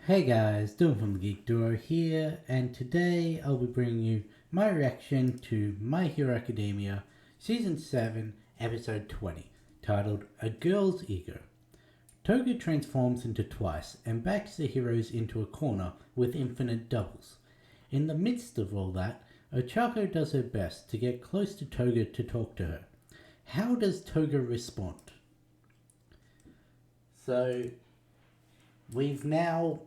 Hey guys, Dylan from the Geek Duo here, and today I'll be bringing you my reaction to My Hero Academia Season 7, Episode 20, titled A Girl's Ego. Toga transforms into Twice and backs the heroes into a corner with infinite doubles. In the midst of all that, Ochako does her best to get close to Toga to talk to her. How does Toga respond? So, we've now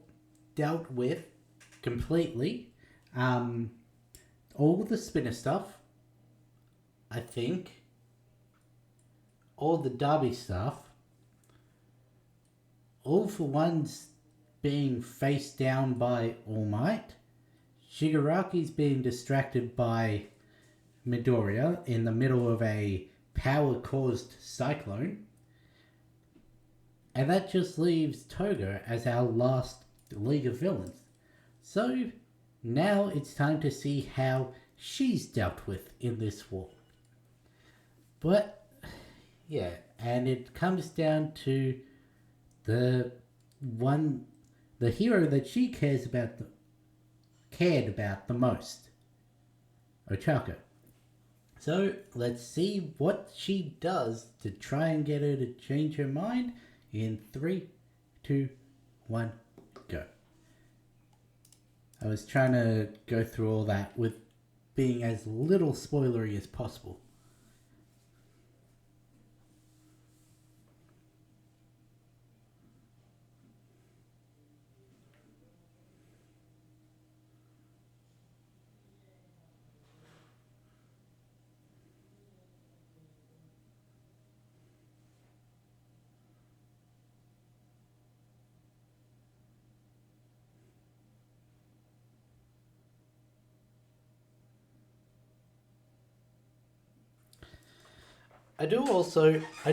dealt with completely all the spinner stuff, I think, all the derby stuff, all for One's being faced down by All Might, Shigaraki's being distracted by Midoriya in the middle of a power-caused cyclone, and that just leaves Toga as our last League of Villains. So now it's time to see how she's dealt with in this war. But yeah, and it comes down to the hero that she cared about the most, Ochako. So let's see what she does to try and get her to change her mind in 3, 2, 1, go. I was trying to go through all that with being as little spoilery as possible. I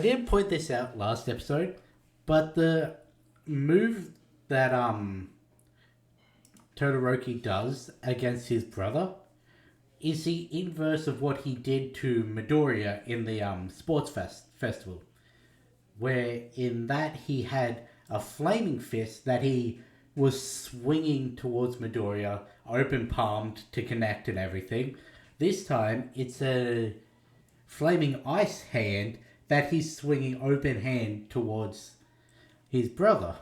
didn't point this out last episode, but the move that Todoroki does against his brother is the inverse of what he did to Midoriya in the sports festival, where in that he had a flaming fist that he was swinging towards Midoriya, open palmed to connect and everything. This time it's a flaming ice hand that he's swinging open hand towards his brother.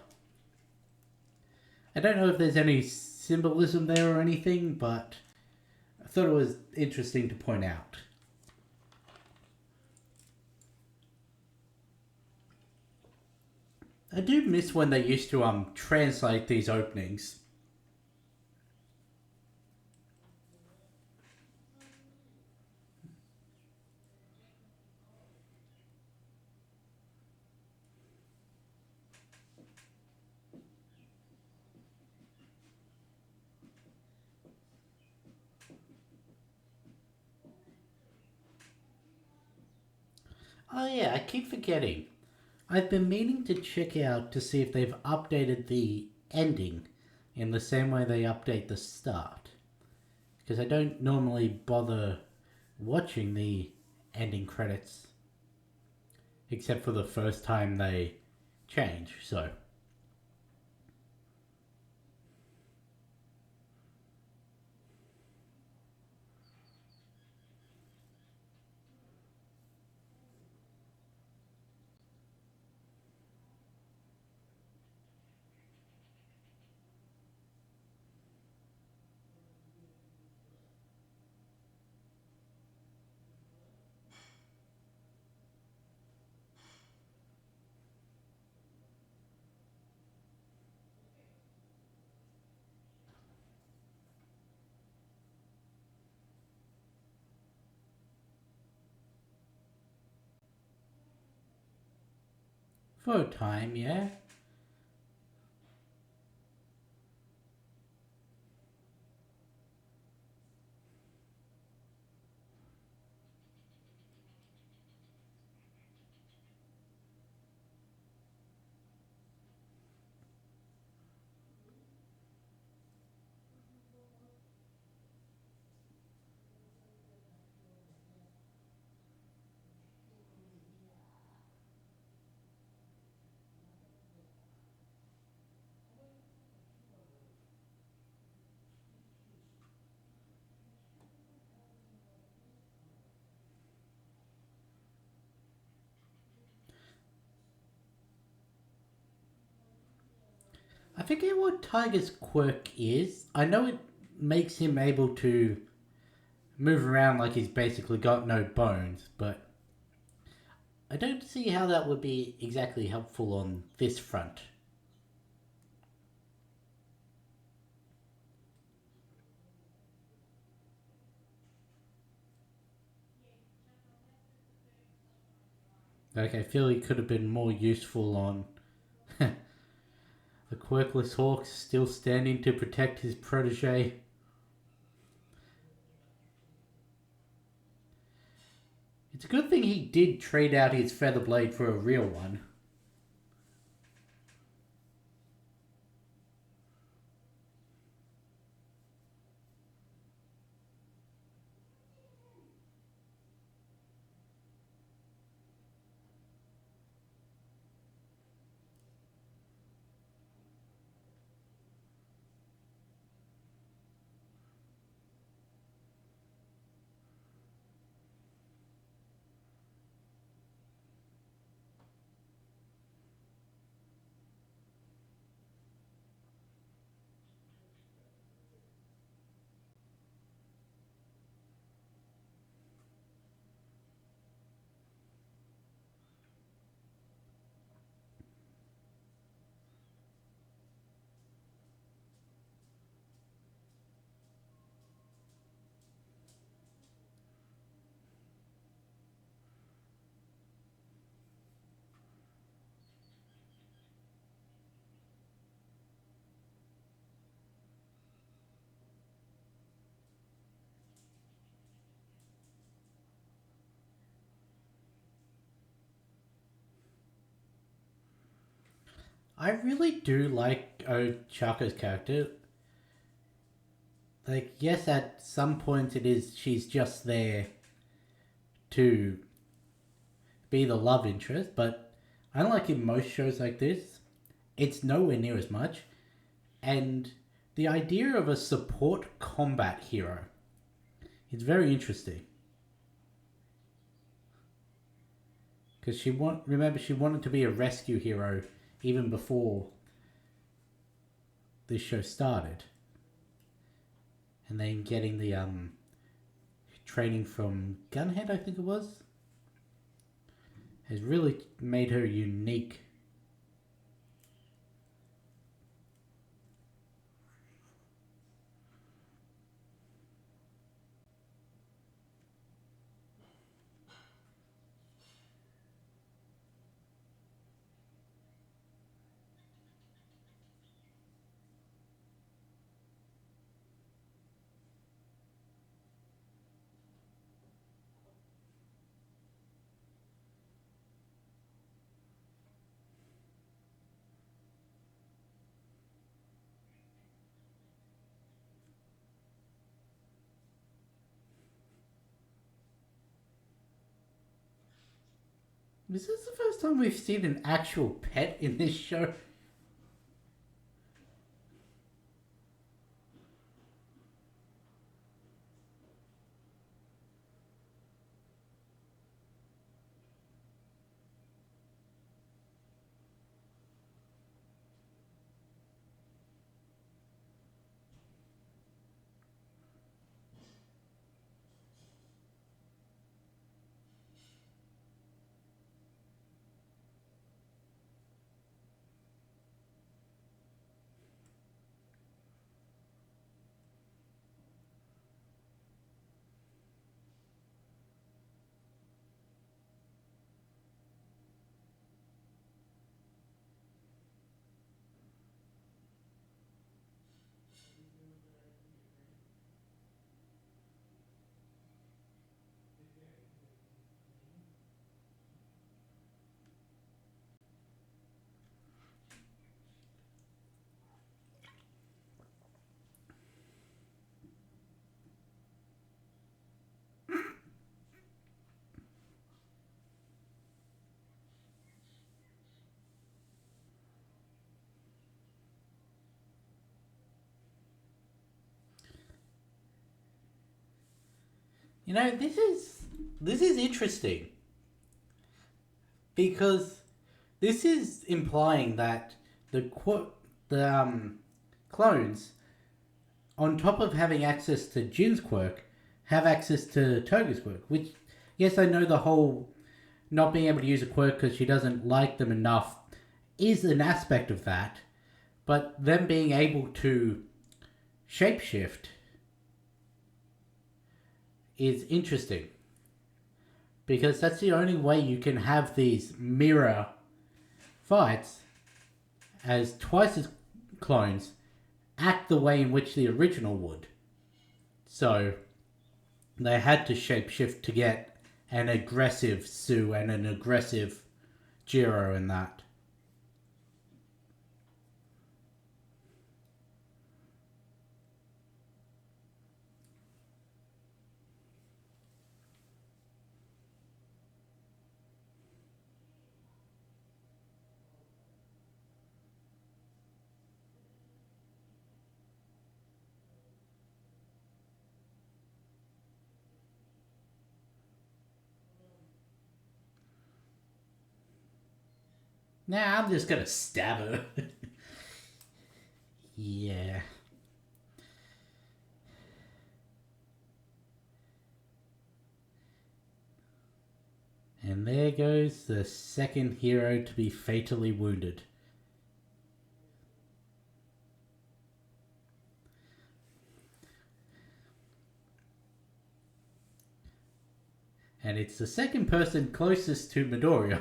I don't know if there's any symbolism there or anything, but I thought it was interesting to point out. I do miss when they used to translate these openings. Oh yeah, I keep forgetting. I've been meaning to check out to see if they've updated the ending in the same way they update the start. Because I don't normally bother watching the ending credits except for the first time they change, so. For a time, yeah. I forget what Tiger's quirk is. I know it makes him able to move around like he's basically got no bones, but I don't see how that would be exactly helpful on this front. Like, I feel he could have been more useful on the quirkless hawk still standing to protect his protege. It's a good thing he did trade out his feather blade for a real one. I really do like Ochaka's character. Like, yes, at some points she's just there to be the love interest, but unlike in most shows like this, it's nowhere near as much. And the idea of a support combat hero is very interesting. Because remember, she wanted to be a rescue hero even before this show started. And then getting the training from Gunhead, I think it was, has really made her unique. Is this the first time we've seen an actual pet in this show? You know, this is interesting because this is implying that the the clones, on top of having access to Jin's quirk, have access to Toga's quirk. Which, yes, I know the whole not being able to use a quirk because she doesn't like them enough is an aspect of that. But them being able to shapeshift is interesting. Because that's the only way you can have these mirror fights as twice as clones act the way in which the original would. So they had to shapeshift to get an aggressive Sue and an aggressive Jiro in that. Nah, I'm just gonna stab her. Yeah. And there goes the second hero to be fatally wounded. And it's the second person closest to Midoriya.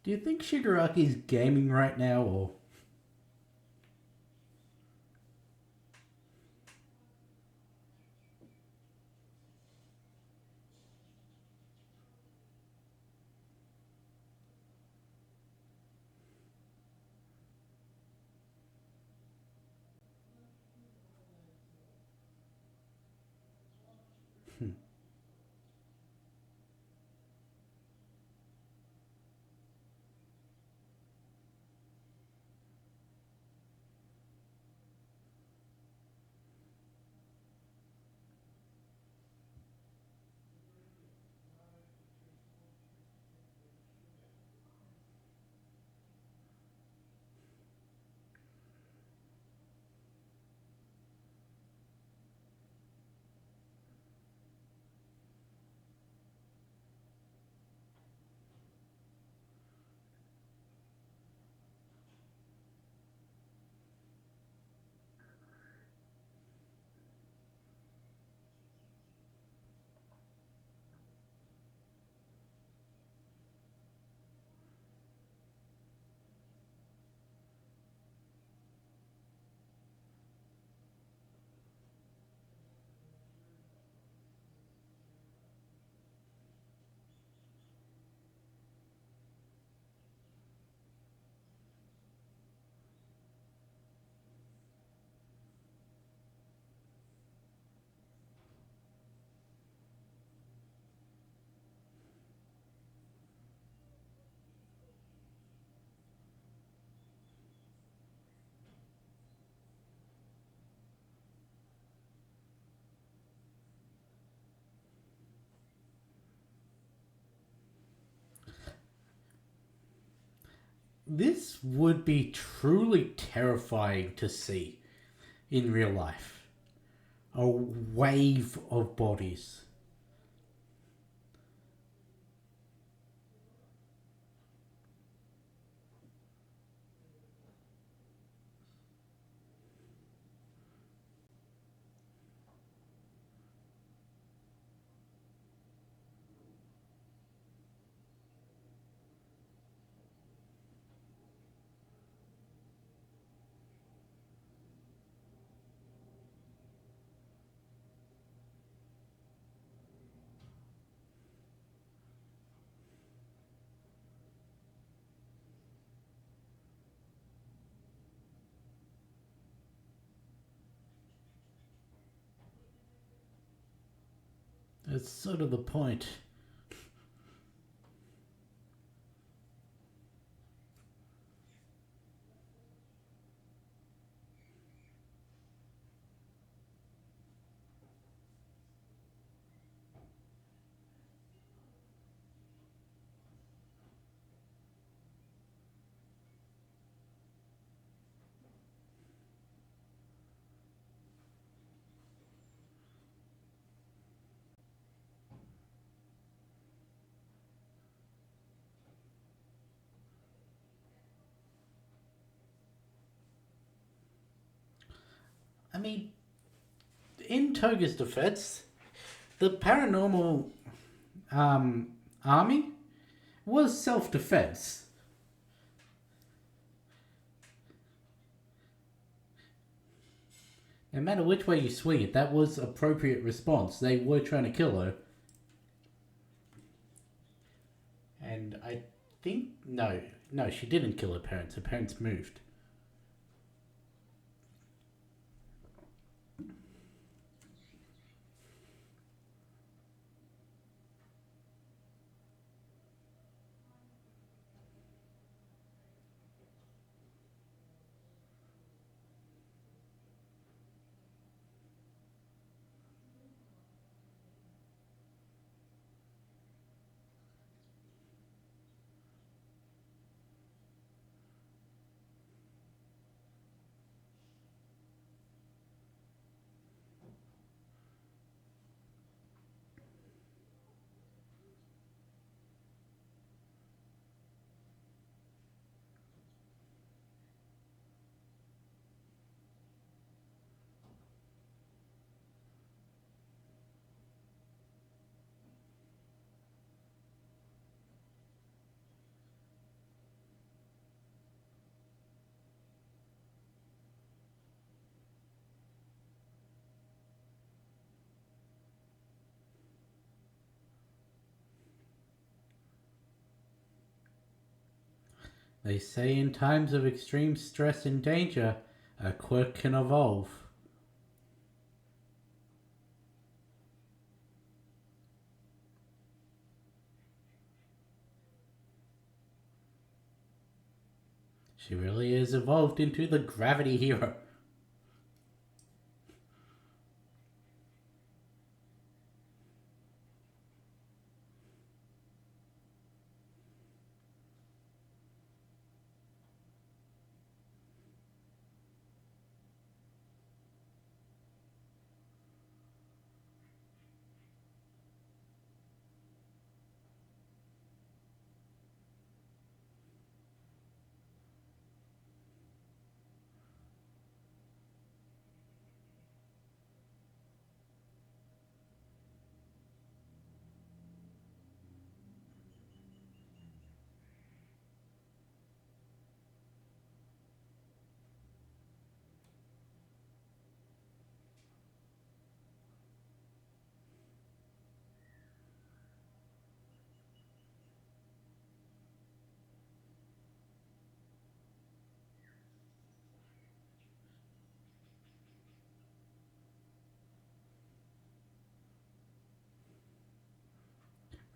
Do you think Shigaraki's gaming right now, or? This would be truly terrifying to see in real life. A wave of bodies. That's sort of the point. I mean, in Toga's defense, the paranormal um, army was self-defense. No matter which way you swing it, that was appropriate response. They were trying to kill her. And I think, no, she didn't kill her parents. Her parents moved. They say in times of extreme stress and danger, a quirk can evolve. She really is evolved into the gravity hero.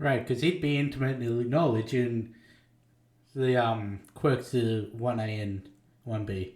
Right, because he'd be intimately knowledge in the quirks of 1A and 1B.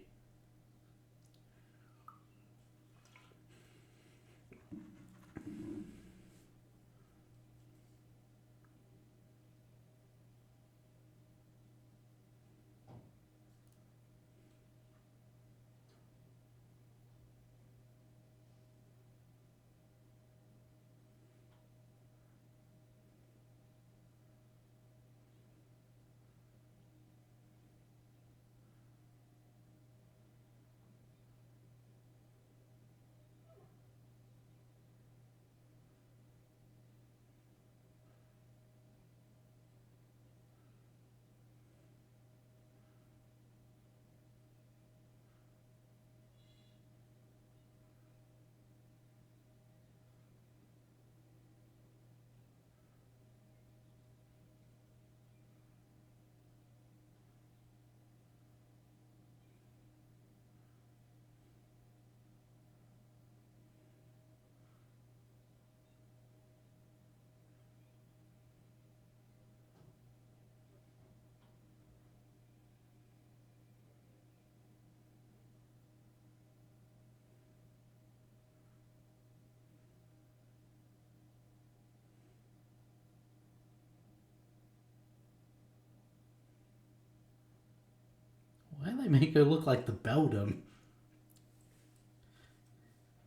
make her look like the Beldam.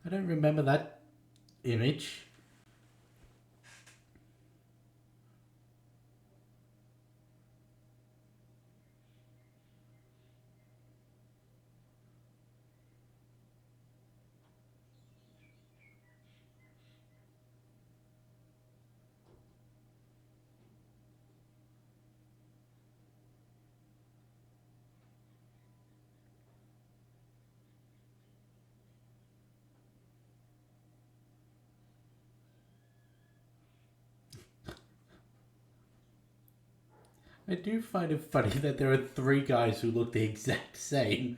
I don't remember that image. I do find it funny that there are three guys who look the exact same.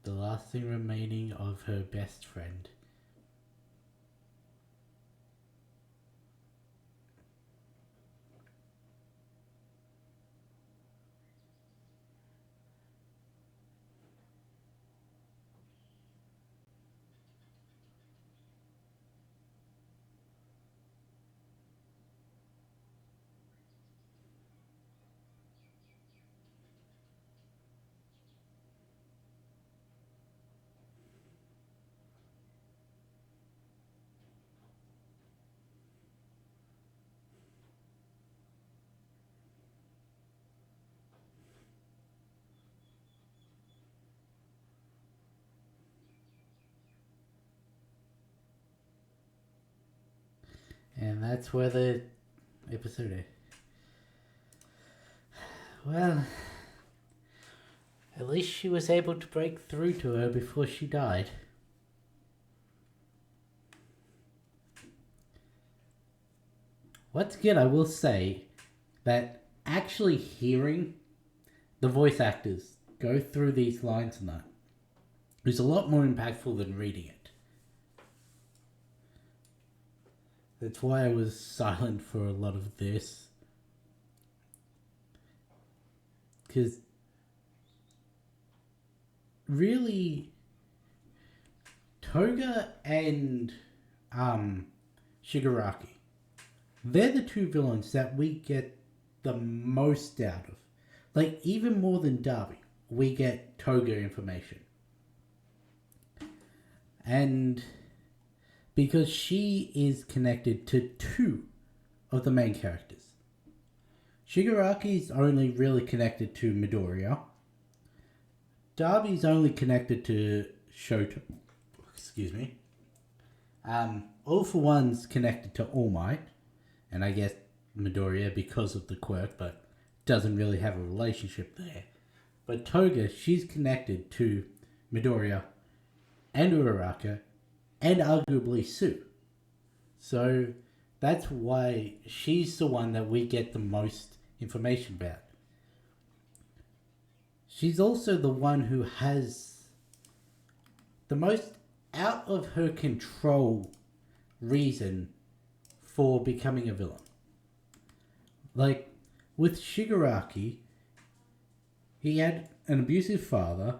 The last thing remaining of her best friend. And that's where the episode is. Well, at least she was able to break through to her before she died. Once again, I will say that actually hearing the voice actors go through these lines and that is a lot more impactful than reading it. That's why I was silent for a lot of this. Because really, Toga and Shigaraki, they're the two villains that we get the most out of. Like, even more than Darby, we get Toga information. And because she is connected to two of the main characters. Shigaraki's only really connected to Midoriya. Darby's only connected to Shoto. Excuse me. All for One's connected to All Might. And I guess Midoriya because of the quirk, but doesn't really have a relationship there. But Toga, she's connected to Midoriya and Uraraka and arguably Sue. So that's why she's the one that we get the most information about. She's also the one who has the most out of her control reason for becoming a villain. Like, with Shigaraki, he had an abusive father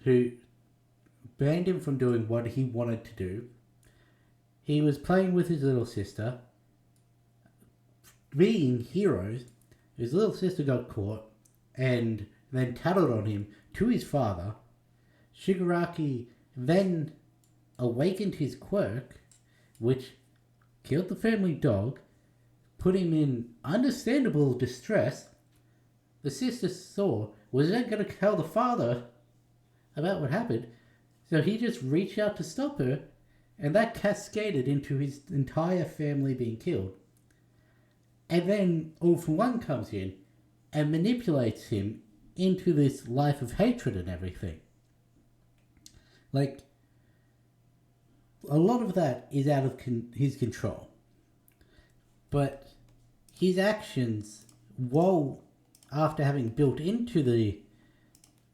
who banned him from doing what he wanted to do. He was playing with his little sister, being heroes. His little sister got caught and then tattled on him to his father. Shigaraki then awakened his quirk, which killed the family dog, put him in understandable distress. The sister saw, was then going to tell the father about what happened. So he just reached out to stop her, and that cascaded into his entire family being killed. And then All for One comes in and manipulates him into this life of hatred and everything. Like, a lot of that is out of his control. But his actions, while after having built into the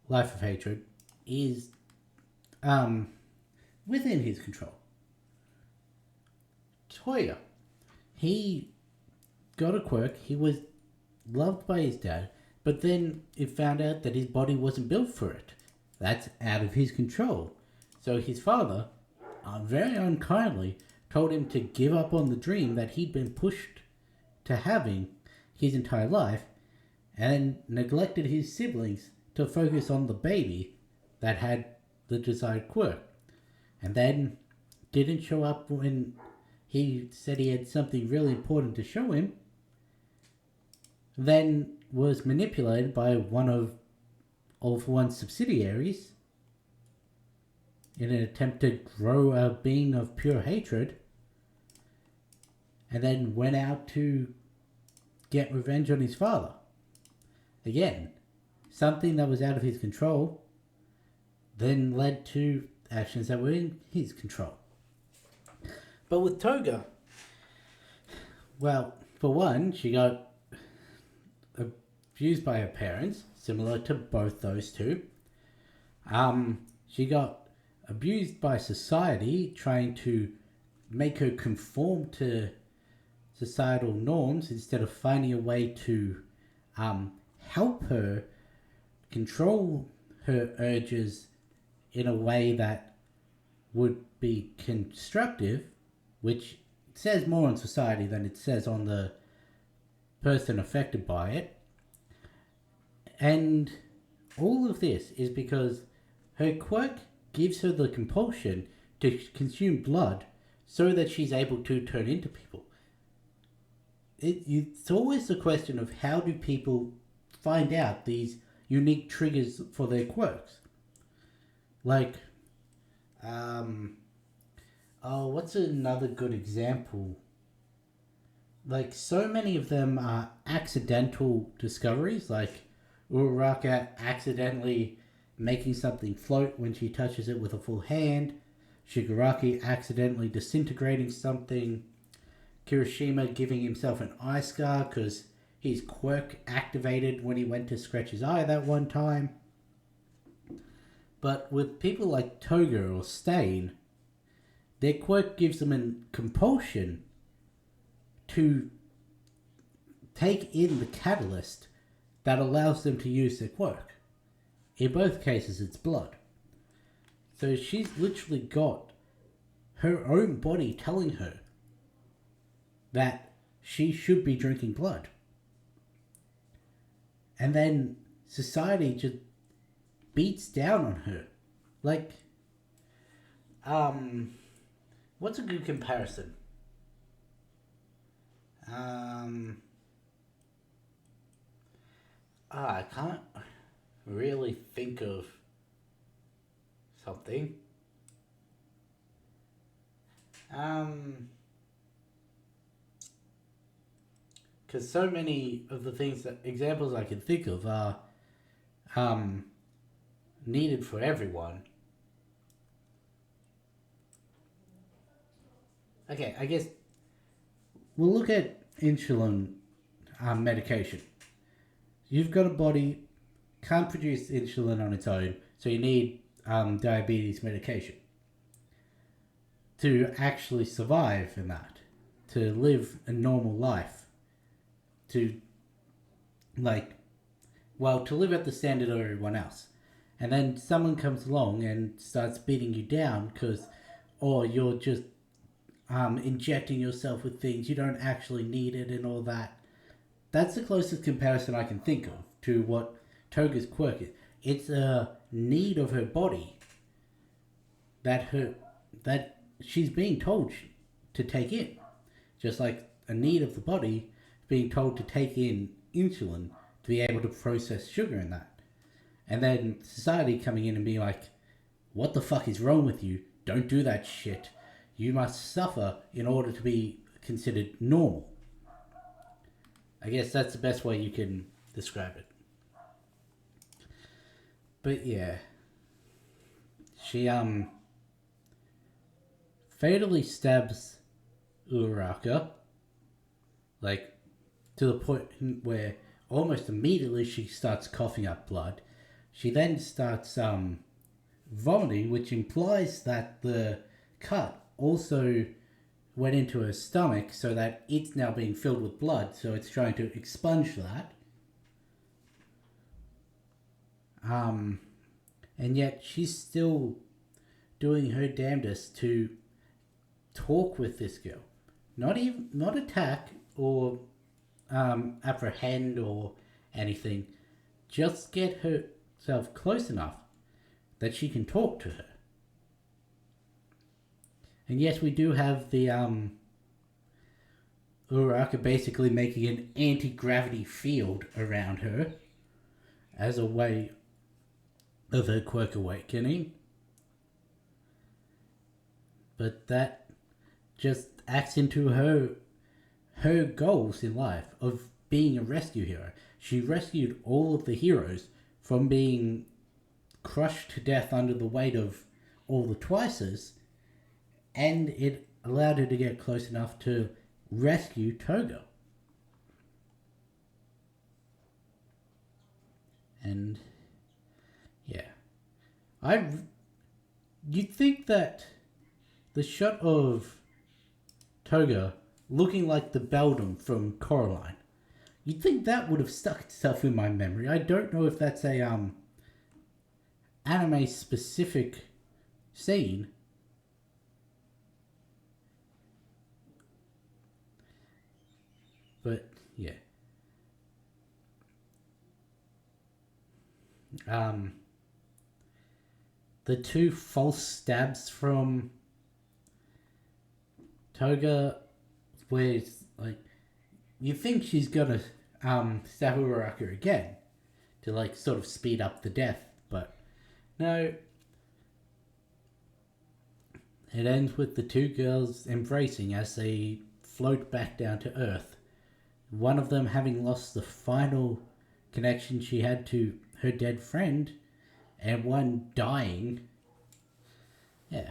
life of hatred, is within his control. Toya, he got a quirk. He was loved by his dad, but then it found out that his body wasn't built for it. That's out of his control. So his father, very unkindly, told him to give up on the dream that he'd been pushed to having his entire life, and neglected his siblings to focus on the baby that had the desired quirk. And then didn't show up when he said he had something really important to show him. Then was manipulated by one of All for One's subsidiaries in an attempt to grow a being of pure hatred, and then went out to get revenge on his father. Again, something that was out of his control then led to actions that were in his control. But with Toga, well, for one, she got abused by her parents, similar to both those two. She got abused by society, trying to make her conform to societal norms instead of finding a way to help her control her urges in a way that would be constructive, which says more on society than it says on the person affected by it. And all of this is because her quirk gives her the compulsion to consume blood so that she's able to turn into people. It's always the question of how do people find out these unique triggers for their quirks. Like, what's another good example? Like, so many of them are accidental discoveries, like Uraraka accidentally making something float when she touches it with a full hand, Shigaraki accidentally disintegrating something, Kirishima giving himself an eye scar because his quirk activated when he went to scratch his eye that one time. But with people like Toga or Stain, their quirk gives them a compulsion to take in the catalyst that allows them to use their quirk. In both cases, it's blood. So she's literally got her own body telling her that she should be drinking blood. And then society just beats down on her. Like, what's a good comparison? I can't really think of something. Because so many of the examples I can think of are needed for everyone. Okay, I guess we'll look at insulin medication. You've got a body, can't produce insulin on its own, so you need diabetes medication to actually survive in that, to live a normal life, to live at the standard of everyone else. And then someone comes along and starts beating you down because, or you're just injecting yourself with things you don't actually need it and all that. That's the closest comparison I can think of to what Toga's quirk is. It's a need of her body that she's being told to take in. Just like a need of the body being told to take in insulin to be able to process sugar in that. And then society coming in and being like, what the fuck is wrong with you? Don't do that shit. You must suffer in order to be considered normal. I guess that's the best way you can describe it. But yeah. She, fatally stabs Uraraka. Like, to the point where almost immediately she starts coughing up blood. She then starts, vomiting, which implies that the cut also went into her stomach, so that it's now being filled with blood, so it's trying to expunge that. And yet she's still doing her damnedest to talk with this girl. Not attack or apprehend or anything. Just get herself close enough that she can talk to her. And yes, we do have the Uraraka basically making an anti-gravity field around her as a way of her quirk awakening. But that just acts into her goals in life of being a rescue hero. She rescued all of the heroes from being crushed to death under the weight of all the Twices, and it allowed her to get close enough to rescue Toga. And yeah, you'd think that the shot of Toga looking like the Beldam from Coraline, you'd think that would have stuck itself in my memory. I don't know if that's a anime specific scene. But yeah. The two false stabs from Toga, where it's like, you think she's gonna stab Uraraka again to like sort of speed up the death, but no. It ends with the two girls embracing as they float back down to Earth. One of them having lost the final connection she had to her dead friend, and one dying. Yeah.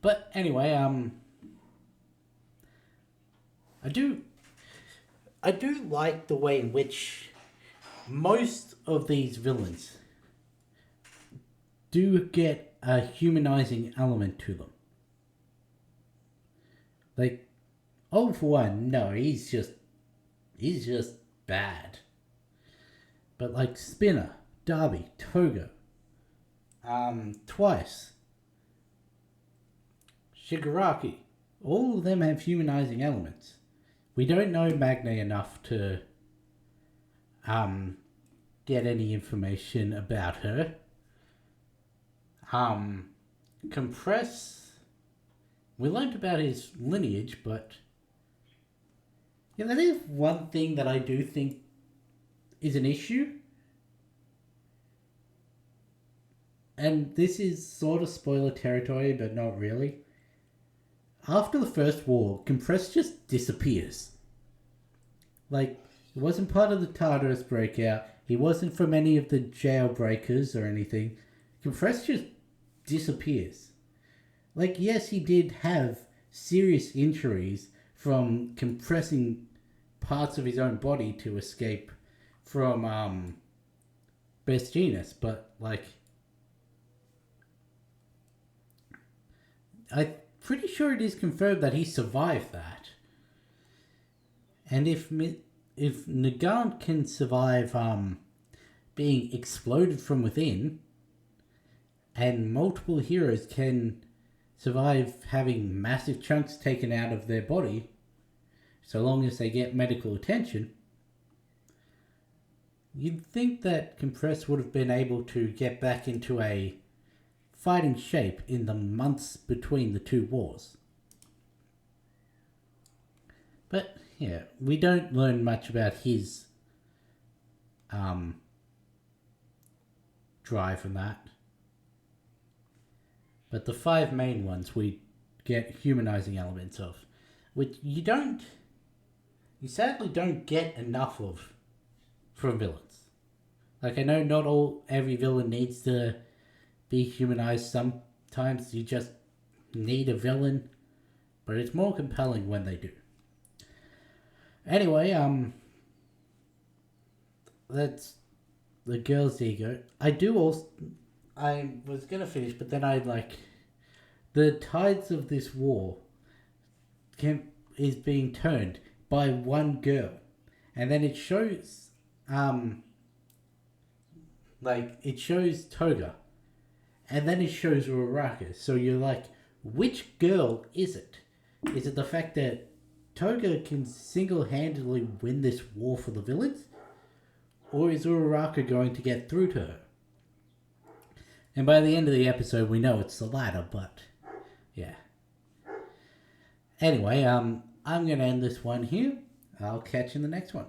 But anyway, I do like the way in which most of these villains do get a humanizing element to them. Like, oh, for one, no, he's just bad. But like Spinner, Darby, Toga, Twice, Shigaraki, all of them have humanizing elements. We don't know Magne enough to get any information about her. Compress, we learned about his lineage, but yeah, that is one thing that I do think is an issue. And this is sort of spoiler territory, but not really. After the First War, Compress just disappears. Like, he wasn't part of the Tartarus breakout. He wasn't from any of the jailbreakers or anything. Compress just disappears. Like, yes, he did have serious injuries from compressing parts of his own body to escape from Best Genus, but like, I'm pretty sure it is confirmed that he survived that. And if Nagant can survive being exploded from within, and multiple heroes can survive having massive chunks taken out of their body, so long as they get medical attention, you'd think that Compress would have been able to get back into a fighting shape in the months between the two wars. But yeah, we don't learn much about his drive from that. But the 5 main ones we get humanizing elements of, which you sadly don't get enough of from villains. Like, I know not every villain needs to be humanized. Sometimes you just need a villain, but it's more compelling when they do. Anyway, that's the girl's ego. I was gonna finish, but then the tides of this war is being turned by one girl, and then it shows it shows Toga, and then it shows Uraraka. So you're like, which girl is it? Is it the fact that Toga can single-handedly win this war for the villains? Or is Uraraka going to get through to her? And by the end of the episode, we know it's the latter, but yeah. Anyway, I'm going to end this one here. I'll catch you in the next one.